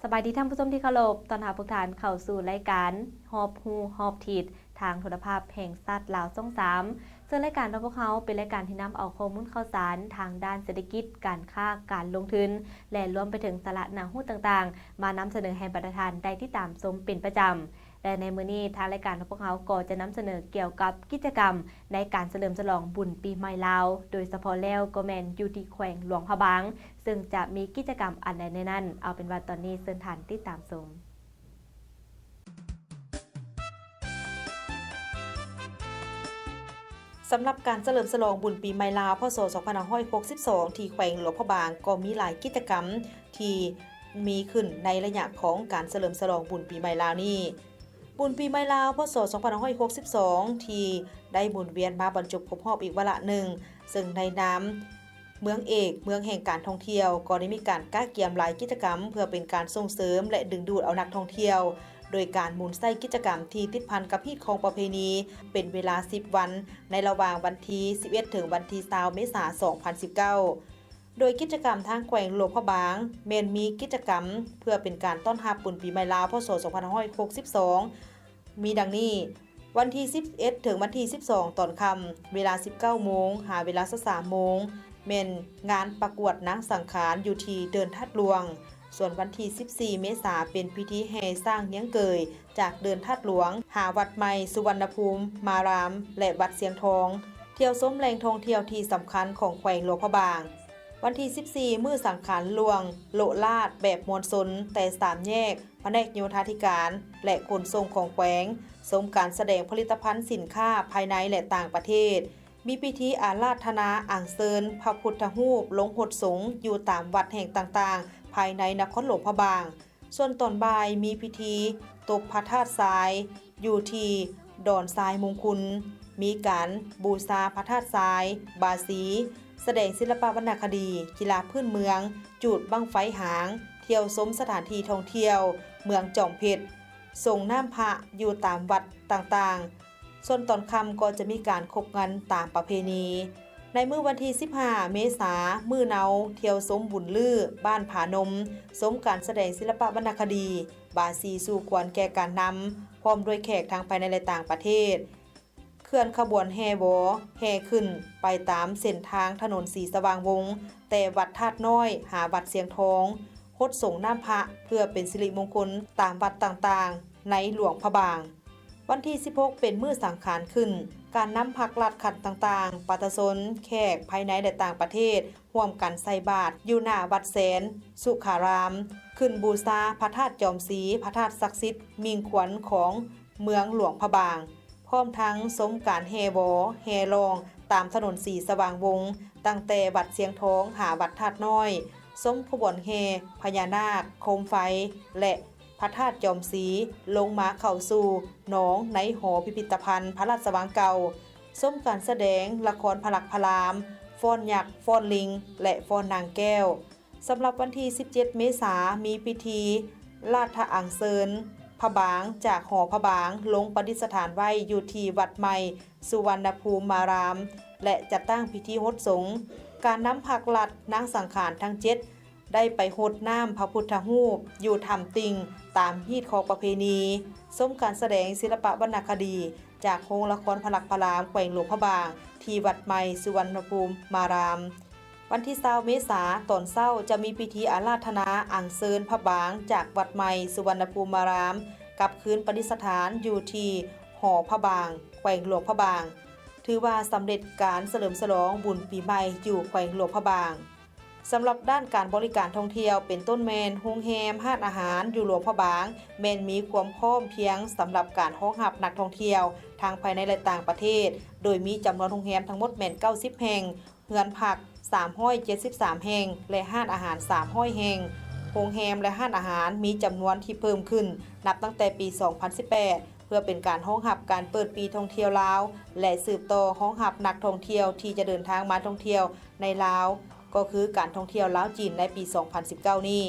สบายดีท่านผู้ชมที่เคารพตอนรับทุกท่านเข้าสู่รายการฮอบฮูฮอบทิดทางโทรภาพแห่งสัตว์ลาวช่อง3ซึ่งรายการของพวกเขาเป็นรายการที่นำเอาข้อมูลข่าวสารทางด้านเศรษฐกิจการค้าการลงทุนและรวมไปถึงสาระหนังหุ้นต่างๆมานำเสนอให้ประธานได้ที่ตามชมเป็นประจำและในมื้อนี้ทางรายการของพวกเขาก็จะนำเสนอเกี่ยวกับกิจกรรมในการเฉลิมฉลองบุญปีใหม่ลาวโดยเฉพาะแล้วก็แม่นอยู่ที่แขวงหลวงพระบางซึ่งจะมีกิจกรรมอันใดในนั้นเอาเป็นว่าตอนนี้เชิญท่านติดตามชมสำหรับการเฉลิมฉลองบุญปีใหม่ลาวพ.ศ. 2562ที่แขวงหลวงพระบางก็มีหลายกิจกรรมที่มีขึ้นในระยะของการเฉลิมฉลองบุญปีใหม่ลาวนี้บุญปีใหม่ลาวพ.ศ. 2562ที่ได้หมุนเวียนมาบรรจบครบรอบอีกวาระหนึ่งซึ่งในนามเมืองเอกเมืองแห่งการท่องเที่ยวก็ได้มีการก้าเกียมหลายกิจกรรมเพื่อเป็นการส่งเสริมและดึงดูดเอานักท่องเที่ยวโดยการหมุนไส้กิจกรรมที่ติดพันกับฮีตของประเพณีเป็นเวลา10วันในระหว่างวันที่11ถึงวันที่20เมษายน2019โดยกิจกรรมทางแขวงหลวงพระบางแม่นมีกิจกรรมเพื่อเป็นการต้อนรับบุญปีใหม่ลาวพ.ศ. 2562มีดังนี้วันที่11ถึงวันที่12ตอนค่ำเวลา 19 โมงหาเวลา 13 โมงแม่นงานประกวดนางสังขารอยู่ที่เดินทัดหลวงส่วนวันที่14เมษายนเป็นพิธีแห่สร้างเลี้ยงเกยจากเดินทัดหลวงหาวัดใหม่สุวรรณภูมิมารามและวัดเสียงทองเที่ยวส้มแหล่งท่องเที่ยวที่สำคัญของแขวงหลวงพระบางวันที่14มื้อสังขารหลวงโลลาดแบบมวลชนแต่3แยกแผนกโยธาธิการและขนส่งของแขวงชมการแสดงผลิตภัณฑ์สินค้าภายในและต่างประเทศมีพิธีอาราธนาอ่างเซินพระพุทธรูปลงหดสงอยู่ตามวัดแห่งต่างๆภายในนครหลวงพระบางส่วนตอนบ่ายมีพิธีตบพระธาตุทรายอยู่ที่ดอนทรายมงคลมีการบูชาพระธาตุทรายบาสีแสดงศิลปวรรณคดีกีฬาพื้นเมืองจูดบั้งไฟหางเที่ยวชมสถานที่ท่องเที่ยวเมืองจอมเพชรส่งน้ำพระอยู่ตามวัดต่างๆส่วนตอนค่ำก็จะมีการคบกันตามประเพณีในมื้อวันที่15เมษายนมื้อเนาเที่ยวชมบุญลือบ้านผานมชมการแสดงศิลปวรรณคดีบาสีสู่ควรแก่การนำพร้อมด้วยแขกทางภายในและต่างประเทศเคลื่อนขบวนแห่บอแห่ขึ้นไปตามเส้นทางถนนสีสว่างวงแต่วัดธาตุน้อยหาวัดเสียงทองฮดส่งน้ำพระเพื่อเป็นสิริมงคลตามวัดต่างๆในหลวงพระบางวันที่16เป็นมื้อสังขารขึ้นการนำผักลัดขัดต่างๆประชาชนแขกภายในและต่างประเทศร่วมกันใส่บาตรอยู่หน้าวัดแสนสุขารามขึ้นบูชาพระธาตุจอมศรีพระธาตุศักดิ์สิทธิ์มิ่งขวัญของเมืองหลวงพระบางพร้อมทั้งชมการแห่บอแห่รองตามถนนสีสว่างวงตั้งแต่วัดเสียงทองหาวัดธาตุน้อยชมขบวนแห่พญานาคโคมไฟและพระธาตุจอมศรีลงมาเข้าสู่หนองในหอพิพิธภัณฑ์พระราชวังเก่าชมการแสดงละครพลักพลามฟ้อนยักษ์ฟ้อนลิงและฟ้อนนางแก้วสำหรับวันที่17เมษายนมีพิธีลาดทะอังเซินพระบางจากหอพระบางลงประดิษฐานไว้อยู่ที่วัดใหม่สุวรรณภูมิมารามและจัดตั้งพิธีฮดสงฆ์การนำผักลัดนางสังขารทั้ง7ได้ไปฮดน้ำพระพุทธรูปอยู่ถ้ำติงตามฮีตของประเพณีชมการแสดงศิลปวรรณคดีจากโรงละครพลักพลามแขวงหลวงพระบางที่วัดใหม่สุวรรณภูมิมารามวันที่20เมษายนตอนเช้าจะมีพิธีอาราธนาอ่างเซินพระบางจากวัดใหม่สุวรรณภูมิมารามกลับคืนประดิษฐานอยู่ที่หอพระบางแขวงหลวงพระบางถือว่าสำเร็จการเฉลิมฉลองบุญปีใหม่อยู่แขวงหลวงพระบางสำหรับด้านการบริการท่องเที่ยวเป็นต้นแมนโรงแรมร้านอาหารอยู่หลวงพระบางแมนมีความพร้อมเพียงสำหรับการรองรับนักท่องเที่ยวทางภายในและต่างประเทศโดยมีจำนวนโรงแรมทั้งหมดแมน90แห่งเรือนพัก373แห่งและร้านอาหาร300แห่งโรงแรมและร้านอาหารมีจำนวนที่เพิ่มขึ้นนับตั้งแต่ปี2018เพื่อเป็นการรองรับการเปิดปีท่องเที่ยวลาวและสืบต่อรองรับนักท่องเที่ยวที่จะเดินทางมาท่องเที่ยวในลาวก็คือการท่องเที่ยวลาวจีนในปี 2019 นี้